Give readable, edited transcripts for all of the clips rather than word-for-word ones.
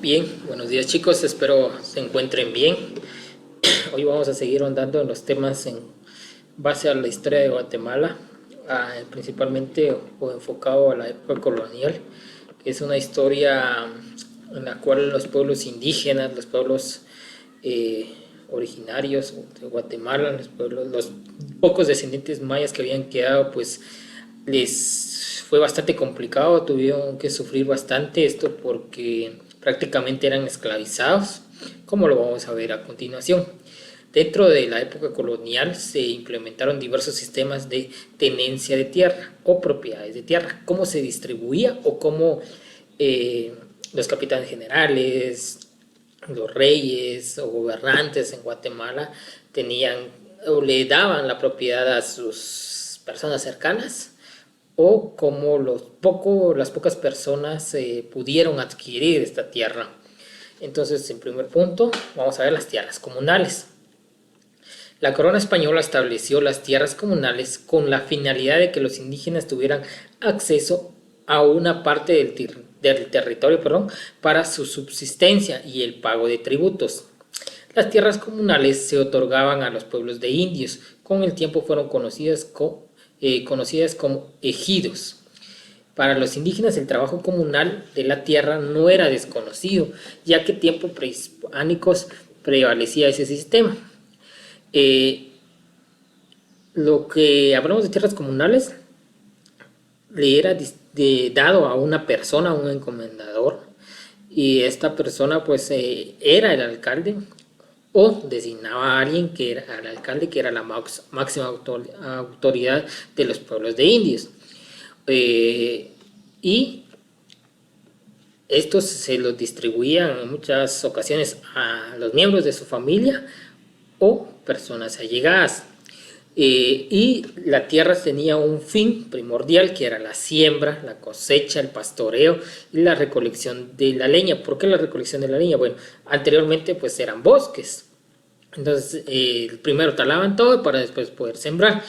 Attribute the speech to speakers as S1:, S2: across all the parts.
S1: Bien, buenos días chicos, espero se encuentren bien. Hoy vamos a seguir andando en los temas en base a la historia de Guatemala, principalmente o enfocado a la época colonial, que es una historia en la cual los pueblos indígenas, los pueblos eh, originarios de Guatemala, los pocos descendientes mayas que habían quedado, pues les fue bastante complicado, tuvieron que sufrir bastante esto porque prácticamente eran esclavizados, como lo vamos a ver a continuación. Dentro de la época colonial se implementaron diversos sistemas de tenencia de tierra o propiedades de tierra, cómo se distribuía o cómo los capitanes generales, los reyes o gobernantes en Guatemala tenían o le daban la propiedad a sus personas cercanas o cómo las pocas personas pudieron adquirir esta tierra. Entonces, en primer punto, vamos a ver las tierras comunales. La corona española estableció las tierras comunales con la finalidad de que los indígenas tuvieran acceso a una parte del territorio, para su subsistencia y el pago de tributos. Las tierras comunales se otorgaban a los pueblos de indios. Con el tiempo fueron conocidas como ejidos. Para los indígenas el trabajo comunal de la tierra no era desconocido, ya que en tiempos prehispánicos prevalecía ese sistema. Lo que hablamos de tierras comunales le era dado a una persona, a un encomendador, y esta persona pues era el alcalde o designaba a alguien que era el alcalde, que era la máxima autoridad de los pueblos de indios. Y estos se los distribuían en muchas ocasiones a los miembros de su familia o personas allegadas. Y la tierra tenía un fin primordial, que era la siembra, la cosecha, el pastoreo y la recolección de la leña. ¿Por qué la recolección de la leña? Bueno, anteriormente pues eran bosques. Entonces, primero talaban todo para después poder sembrar,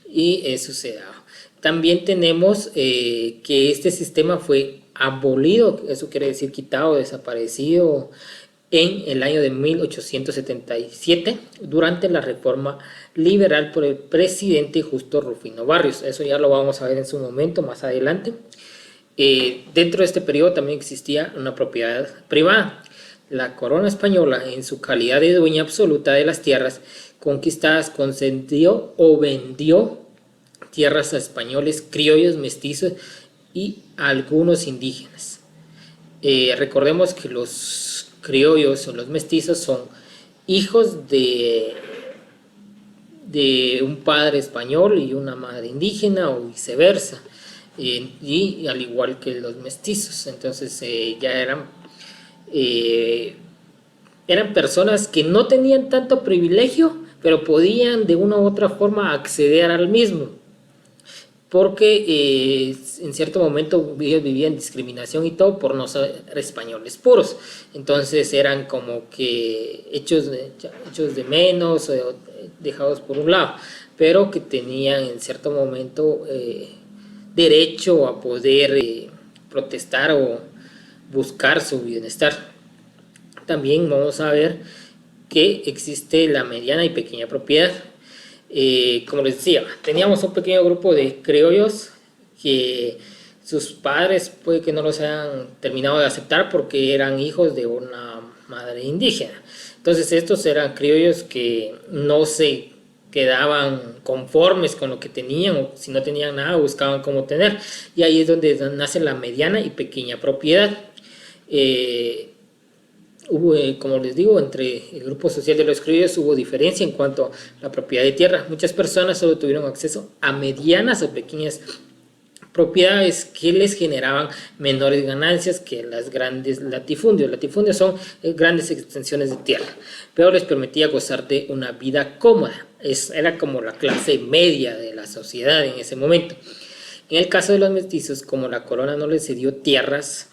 S1: y eso se daba. También tenemos que este sistema fue abolido, eso quiere decir quitado, desaparecido, en el año de 1877 durante la reforma liberal por el presidente Justo Rufino Barrios. Eso ya lo vamos a ver en su momento más adelante. Dentro de este periodo también existía una propiedad privada. La corona española, en su calidad de dueña absoluta de las tierras conquistadas, concedió o vendió tierras a españoles, criollos, mestizos y algunos indígenas. Recordemos que los criollos o los mestizos son hijos de un padre español y una madre indígena o viceversa, y al igual que los mestizos. Entonces ya eran personas que no tenían tanto privilegio, pero podían de una u otra forma acceder al mismo, porque en cierto momento ellos vivían discriminación y todo por no ser españoles puros. Entonces eran como que hechos de menos, dejados por un lado, pero que tenían en cierto momento derecho a poder protestar o buscar su bienestar. También vamos a ver que existe la mediana y pequeña propiedad. Como les decía, teníamos un pequeño grupo de criollos que sus padres puede que no los hayan terminado de aceptar porque eran hijos de una madre indígena. Entonces estos eran criollos que no se quedaban conformes con lo que tenían, o si no tenían nada buscaban cómo tener, y ahí es donde nace la mediana y pequeña propiedad. Hubo, como les digo, entre el grupo social de los criollos hubo diferencia en cuanto a la propiedad de tierra. Muchas personas solo tuvieron acceso a medianas o pequeñas propiedades que les generaban menores ganancias que las grandes latifundios. Latifundios son grandes extensiones de tierra, pero les permitía gozar de una vida cómoda. Era como la clase media de la sociedad en ese momento. En el caso de los mestizos, como la corona no les cedió tierras,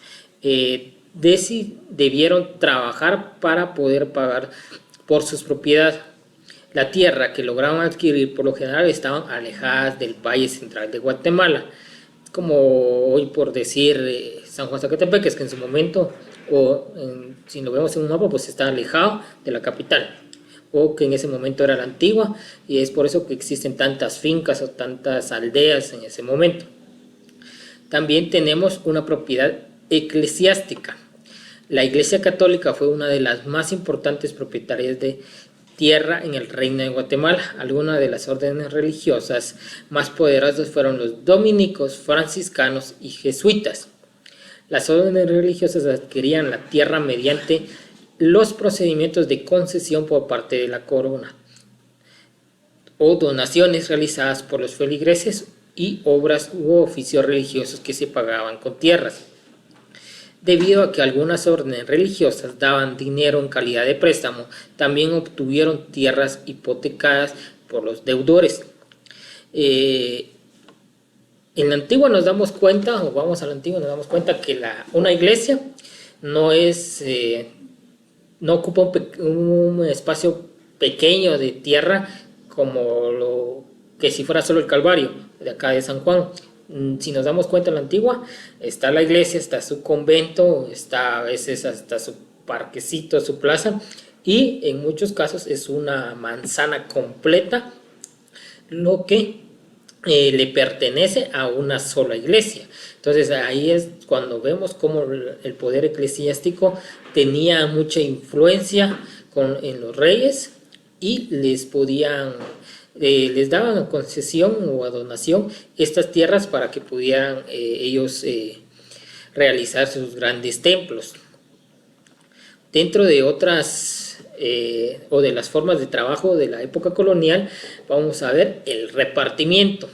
S1: debieron trabajar para poder pagar por sus propiedades. La tierra que lograban adquirir por lo general estaban alejadas del valle central de Guatemala, como hoy por decir San Juan Zacatepeques, que en su momento si lo vemos en un mapa, pues está alejado de la capital, o que en ese momento era la Antigua, y es por eso que existen tantas fincas o tantas aldeas en ese momento. También tenemos una propiedad eclesiástica. La Iglesia Católica fue una de las más importantes propietarias de tierra en el Reino de Guatemala. Algunas de las órdenes religiosas más poderosas fueron los dominicos, franciscanos y jesuitas. Las órdenes religiosas adquirían la tierra mediante los procedimientos de concesión por parte de la corona o donaciones realizadas por los feligreses y obras u oficios religiosos que se pagaban con tierras. Debido a que algunas órdenes religiosas daban dinero en calidad de préstamo, también obtuvieron tierras hipotecadas por los deudores. En la Antigua nos damos cuenta, o vamos a la Antigua, nos damos cuenta que una iglesia no ocupa un espacio pequeño de tierra como que si fuera solo el Calvario de acá de San Juan. Si nos damos cuenta, en la Antigua está la iglesia, está su convento, está a veces hasta su parquecito, su plaza, y en muchos casos es una manzana completa lo que le pertenece a una sola iglesia. Entonces ahí es cuando vemos cómo el poder eclesiástico tenía mucha influencia en los reyes, y les daban a concesión o a donación estas tierras para que pudieran ellos realizar sus grandes templos. Dentro de otras o de las formas de trabajo de la época colonial, vamos a ver el repartimiento.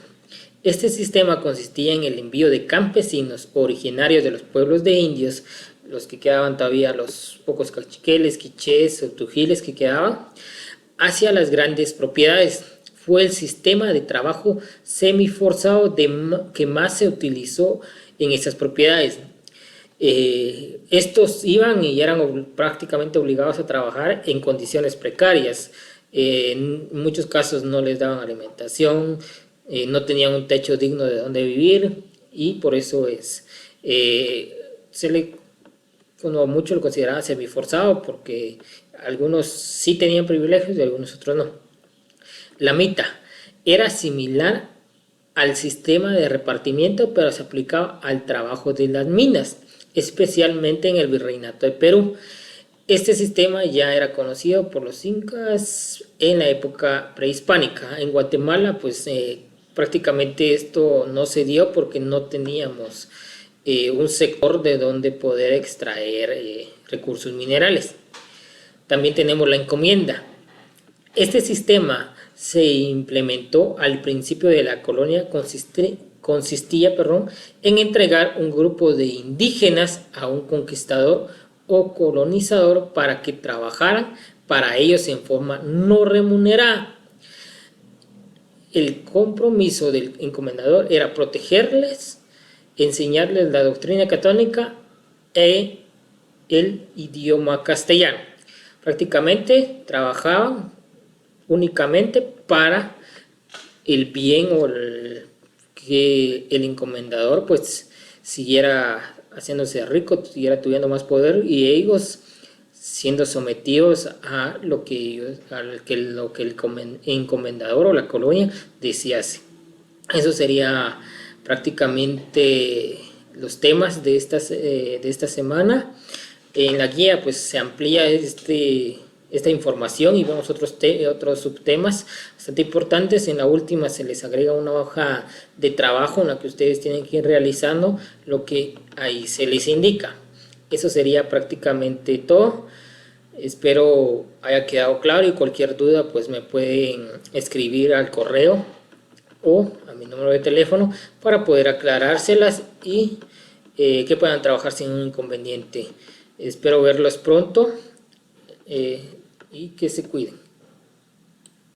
S1: Este sistema consistía en el envío de campesinos originarios de los pueblos de indios, los que quedaban todavía, los pocos cachiqueles, quichés o tujiles que quedaban, hacia las grandes propiedades. Fue el sistema de trabajo semiforzado que más se utilizó en esas propiedades. Estos iban y eran prácticamente obligados a trabajar en condiciones precarias. En muchos casos no les daban alimentación, no tenían un techo digno de donde vivir, y por eso mucho lo consideraban semiforzado, porque algunos sí tenían privilegios y algunos otros no. La mita era similar al sistema de repartimiento, pero se aplicaba al trabajo de las minas, especialmente en el Virreinato de Perú. Este sistema ya era conocido por los incas en la época prehispánica. En Guatemala, pues prácticamente esto no se dio porque no teníamos un sector de donde poder extraer recursos minerales. También tenemos la encomienda. Este sistema se implementó al principio de la colonia, consistía en entregar un grupo de indígenas a un conquistador o colonizador para que trabajaran para ellos en forma no remunerada. El compromiso del encomendador era protegerles, enseñarles la doctrina católica e el idioma castellano. Prácticamente trabajaban únicamente para el bien o que el encomendador pues siguiera haciéndose rico, siguiera tuviendo más poder, y ellos siendo sometidos a lo que el encomendador o la colonia desease. Eso sería prácticamente los temas de esta semana. En la guía pues se amplía esta información y vemos otros subtemas bastante importantes. En la última se les agrega una hoja de trabajo en la que ustedes tienen que ir realizando lo que ahí se les indica. Eso sería prácticamente todo. Espero haya quedado claro, y cualquier duda pues me pueden escribir al correo o a mi número de teléfono para poder aclarárselas y que puedan trabajar sin un inconveniente. Espero verlos pronto y que se cuiden.